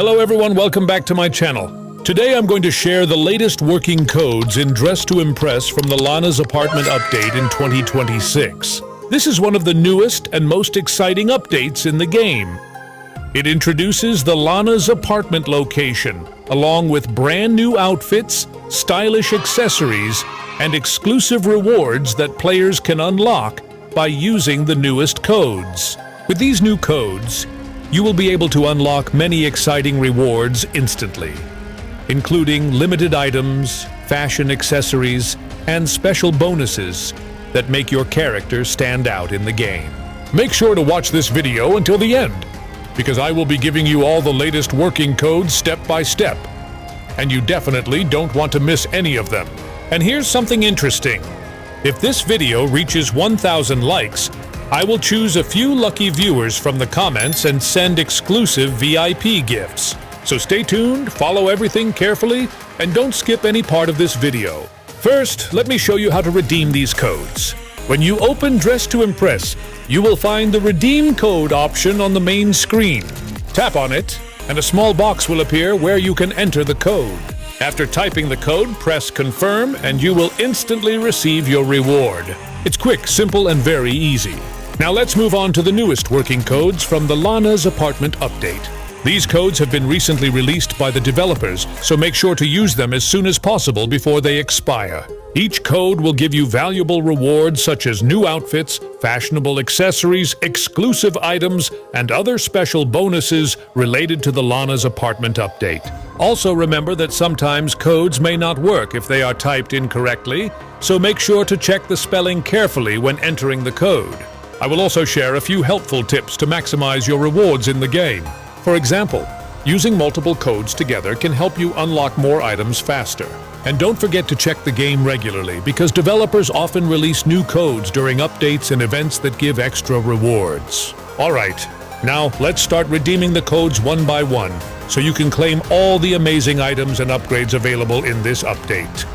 Hello everyone, welcome back to my channel. Today I'm going to share the latest working codes in Dress to Impress from the Lana's Apartment update in 2026. This is one of the newest and most exciting updates in the game. It introduces the Lana's Apartment location, along with brand new outfits, stylish accessories, and exclusive rewards that players can unlock by using the newest codes. With these new codes, you will be able to unlock many exciting rewards instantly, including limited items, fashion accessories, and special bonuses that make your character stand out in the game. Make sure to watch this video until the end, because I will be giving you all the latest working codes step by step, and you definitely don't want to miss any of them. And here's something interesting. If this video reaches 1,000 likes, I will choose a few lucky viewers from the comments and send exclusive VIP gifts. So stay tuned, follow everything carefully, and don't skip any part of this video. First, let me show you how to redeem these codes. When you open Dress to Impress, you will find the Redeem Code option on the main screen. Tap on it, and a small box will appear where you can enter the code. After typing the code, press Confirm, and you will instantly receive your reward. It's quick, simple, and very easy. Now let's move on to the newest working codes from the Lana's Apartment update. These codes have been recently released by the developers, so make sure to use them as soon as possible before they expire. Each code will give you valuable rewards such as new outfits, fashionable accessories, exclusive items, and other special bonuses related to the Lana's Apartment update. Also remember that sometimes codes may not work if they are typed incorrectly, so make sure to check the spelling carefully when entering the code. I will also share a few helpful tips to maximize your rewards in the game. For example, using multiple codes together can help you unlock more items faster. And don't forget to check the game regularly, because developers often release new codes during updates and events that give extra rewards. Alright, now let's start redeeming the codes one by one, so you can claim all the amazing items and upgrades available in this update.